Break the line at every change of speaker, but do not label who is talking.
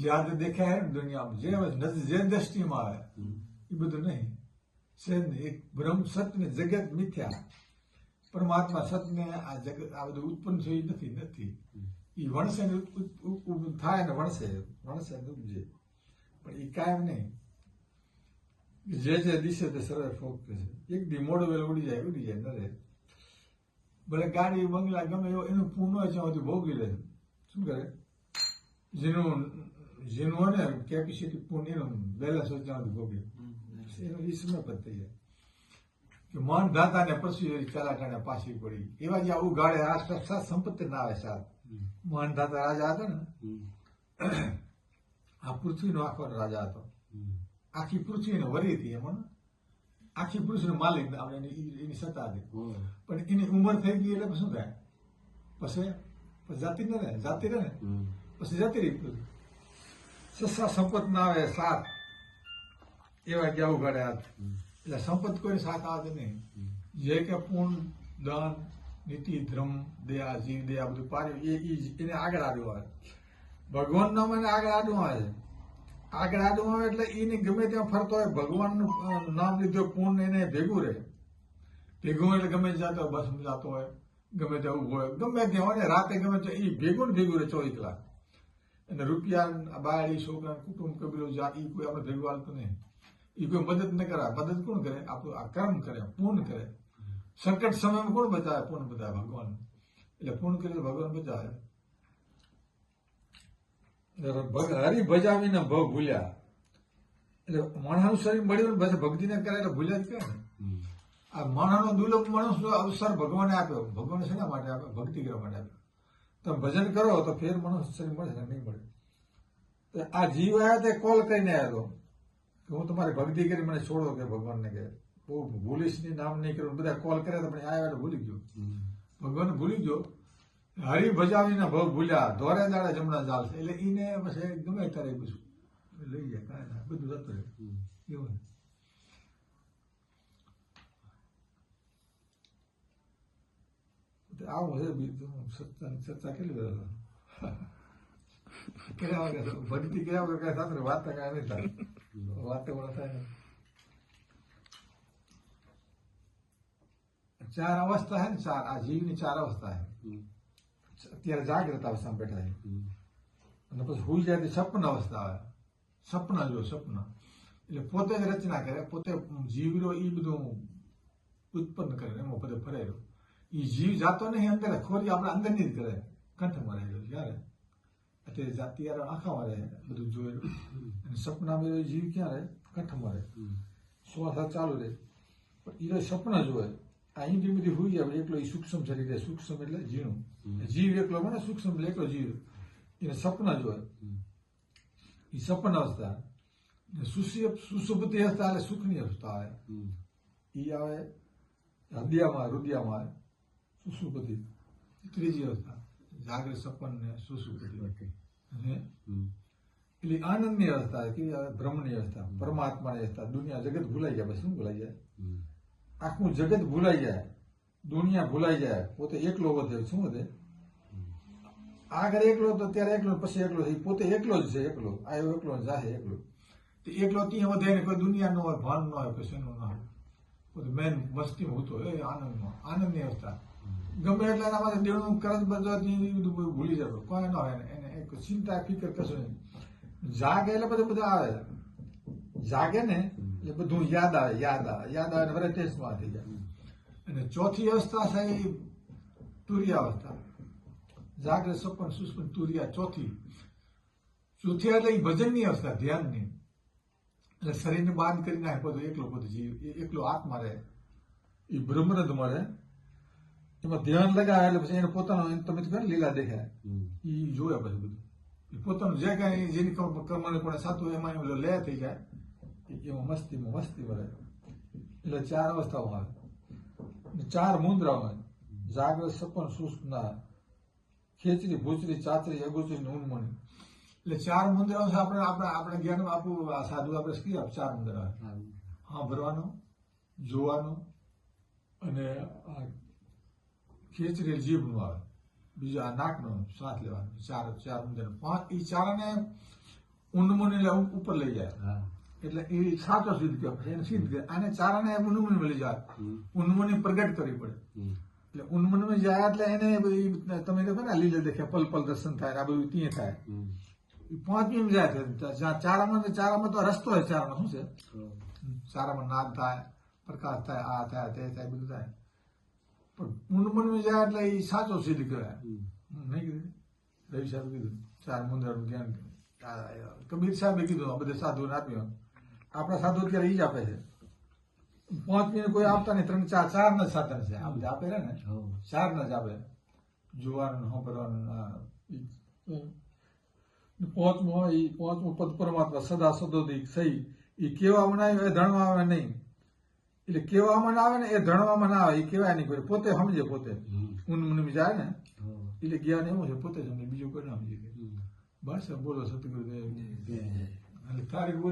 યાદ દેખાય ને દુનિયામાં જે દ્રષ્ટિમાં આવે એ બધું નહીં છે નહીં. એક બ્રહ્મ સત્ય જગત મિથ્યા, પરમાત્મા સત્ય આ જગત આ બધું ઉત્પન્ન થયું નથી. એ વણસે ને થાય ને વણસે ને ઉપજે, પણ એ કાયમ નહીં. જે દિશે તે સરળ ફોક છે. એક દી મોડો વેલ ઉડી જાય ન રહે. ભલે ગાડી બંગલા ગમે એવો એનું પૂર્ણ હોય ત્યાં બધું ભોગવી લે. શું કરે? જેનું હોય ને કેપેસિટી પૂર્ણ એનું બેલેન્સ હોય ત્યાં બધું ભોગવે. એનું એ સમય પર થઈ જાય કે મન ધાતા ને પછી ચલાટાને પાછી પડી. એવા જે આવું ગાડે આ સાત સંપત્તિ ના આવે. સાત મન ધાતા રાજા હતો ને, આ પૃથ્વીનો આખો રાજા હતો. આખી પૃથ્વીને વરી હતી એમાં, આખી પૃથ્વીનો માલિક એની સત્તા હતી. પણ એની ઉંમર થઈ ગઈ એટલે શું થાય? પછી જાતિ ને જાતિ રહે ને પછી જતી રહી પૃથ્વી. સસ્તા સંપત ના આવે સાત એવા કે આવું ગાડે હાથ. એટલે સંપત કોઈ સાથ આવે નહીં. જે કે પૂર્ણ દાન નીતિ ધર્મ દયા જીવ દયા બધું પાડ્યું એને આગળ આડું આવે. ભગવાન નામ એને આગળ આડું આવે છે. આગળ આડું આવે એટલે એને ગમે ત્યાં ફરતો હોય ભગવાનનું નામ લીધું પૂર્ણ એને ભેગું રહે. ભેગું એટલે ગમે જતો હોય, બસ જતો હોય, ગમે ત્યાં ઉભો હોય, ગમે ત્યાં હોય ને રાતે ગમે ત્યાં એ ભેગું ને ભેગું રહે 24 કલાક. અને રૂપિયા બાળી છોકરા કુટુંબ કબીલો જાત એ કોઈ આપણે ભેગું હાલતું નહીં. એ કોઈ મદદ ન કરે. મદદ કોણ કરે? આપણું આ કર્મ કરે, પૂર્ણ કરે. સંકટ સમયમાં કોણ બચાવે? પૂર્ણ બચાવે ભગવાન. એટલે પૂર્ણ કરે તો ભગવાન બચાવે. હરી ભજાવીને ભવ ભૂલ્યા. એટલે માણસનું શરીર મળ્યું ને પછી ભક્તિને કરે એટલે ભૂલ્યા જ કે ને. આ માણસનો દુર્લભ માણસનો અવસર ભગવાને આપ્યો. ભગવાને શેના માટે આપ્યો? ભક્તિ કરવા માટે આપ્યો. તમે ભજન કરો તો ફેર માણસ શરીર મળે છે, નહીં મળે. આ જીવ આવ્યા તે કોલ કરીને આવ્યો કે હું તમારી ભક્તિ કરી મને છોડો કે ભગવાનને કે બહુ ભૂલીશ નહીં, નામ નહીં કર્યું. બધા કોલ કર્યા તો પણ આવ્યા એટલે ભૂલી ગયો. ભગવાન ભૂલી ગયો. હરી ભજાવીને ભવ ભૂલ્યા, ધોરે દાડે જમણા ચાલશે. એટલે એને પછી ગમે ત્યારે બધું લઈ જાય, કાંઈ ના બધું જતું રહે. એવું આવું છે. બીજું ચર્ચા કેટલી બધા કર્યા વગર ભક્તિ કર્યા વગર કઈ સાથે વાત કાંઈ નહીં થાય. વાતે વળે થાય ને. 4 અવસ્થા હે ને, 4 આ જીવની 4 અવસ્થા હે. અત્યારે જાગ્રત અવસ્થામાં બેઠા છે અને પછી હુઈ જાય તો સપન અવસ્થા આવે. સપના જો સપના એટલે પોતે જ રચના કરે, પોતે જીવરો એ બધું ઉત્પન્ન કરે, એમાં બધે ફરેલો. એ જીવ જાતો નહીં અંદર, ખોરી આપણા અંદરની જ કરે. કંઠમાં રહેલો ક્યારે અત્યારે ત્યારે આંખામાં રહે, બધું જોયેલું. અને સપનામાં જીવ ક્યાં રહે? કંઠમાં રહે. શ્વાસ ચાલુ રહે પણ એ સપના જોવે. અહીં બી બધી હોઈ જાય એકલો. એ સૂક્ષ્મ શરીર, સૂક્ષ્મ એટલે ઝીણું જીવ એકલો મને સૂક્ષ્મ એટલે એકલો જીવ. એને સપના જોવે. એ સપન અવસ્થા. સુસુપ્તિ અવસ્થા એટલે સુખની અવસ્થા આવે. એ આવે હૃદયમાં, રુદિયામાં આવે સુસુપ્તિ. ત્રીજી અવસ્થા જાગૃત, સપન ને સુસુપ્તિ. એટલે આનંદની અવસ્થા કે બ્રહ્મની અવસ્થા, પરમાત્માની અવસ્થા. દુનિયા જગત ભૂલાઈ જાય. પછી શું ભૂલાઈ જાય? આખું જગત ભૂલાઈ જાય, દુનિયા ભૂલાઈ જાય. પોતે એકલો વધે. શું વધે? આગળ એકલો તો ત્યારે એકલો, પછી એકલો. પોતે એકલો જ છે. એકલો આવ્યો, એકલો જાય એકલો. એકલો ત્યાં વધે ને કોઈ દુનિયા ન હોય, ભાન ન હોય, પછી એનું ના હોય. પોતે મેન મસ્તીમાં હોતો એ આનંદમાં, આનંદની અવસ્થા. ગમે એટલે એના માટે દેવનું કરજ બજાવતી બધું ભૂલી જતો. કોઈ ન હોય એને એક ચિંતા ફિકર કશું નહીં. જાગે એટલે બધું બધા આવે. જાગે ને એટલે બધું યાદ આવે ને વરે ટેસ્ટમાં થઈ જાય. અને ચોથી અવસ્થા છે એ તુર્યાવસ્થા. જાગૃત, સપન, સુસ્પન, તુર્યા ચોથી એટલે એ ભજનની અવસ્થા, ધ્યાનની. એટલે શરીરને બાદ કરી નાખે બધું. એકલો બધું જીવ એકલો આત્મા રહે. એ બ્રહ્મરંધમાં રહે. એમાં ધ્યાન લગાવે એટલે પછી એને પોતાનો તમે કહે લીલા દેખાય. એ જોયા પછી બધું પોતાનું જે કાંઈ જેની કર્મને પણ સાતું એમાં લે થઈ જાય. એમાં મસ્તીમાં રહે. એટલે 4 અવસ્થાઓ આવે. 4 મુદ્રાઓ હોય: જાગ્રત, સપન, સુષુપ્ના, ખેચરી, ભૂચરી, ચાચરી, અગોચરી, ઉન્મણી. એટલે 4 મુદ્રાઓ છે. આપણે જ્ઞાનમાં આપણું સાધુ આપણે શીખી 4 મુદ્રા સાંભળવાનો, જોવાનો અને ખેચરી જીભનું આવે. બીજો આ નાકનો શ્વાસ લેવાનો, ચાર મુદ્દાનો 5, એ ચારને ઊંડમુની ઉપર લઈ જાય. એટલે એ સાચો સિદ્ધ કહેવાય. પછી એને સિદ્ધ કહે. આને ચારને ઊંડમુની લઈ જાય, ઊંડમુની પ્રગટ કરવી પડે. એટલે ઊંડમુની જાય એટલે એને તમે કહો ને લીલે દેખે પલ પલ દર્શન થાય, આ બધું ત્યાં થાય. 5મી જાય છે. ચારામાં તો રસ્તો હોય. ચારામાં શું છે? ચારામાં નાદ થાય, પ્રકાશ થાય, આ થાય, તે થાય, બધું થાય. પણ ઊંડમુની જાય એટલે એ સાચો સિદ્ધ કહેવાય. નહીં કીધું રવિ સાહેબ કીધું 4 મુદ્રાનું જ્ઞાન. કબીર સાહેબે કીધું, આ બધા સાધુને આપ્યું. આપણા સાધુ અત્યારે એ જ આપે છે. 5મી કોઈ આપતા નહીં, 3, 4 ના સાધન છે. આ બધા આપે ને 4 ના જ આપે. જોવાનું, સાંભળવાનું. 5મું પદ પરમાત્મા સદા સદોદિક સહી. એ કેવામાં ના આવે, એ ધણવામાં નહીં. એટલે કેવામાં ના આવે ને, એ ધણવામાં ના આવે. એ કહેવાય નહીં કોઈ, પોતે સમજે. પોતે ઊંડ જાય ને એટલે જ્ઞાન એવું છે, પોતે સમજે, બીજું કોઈ ના સમજે. બસ બોલો સતગુરુદેવ. તારીખ બોલ.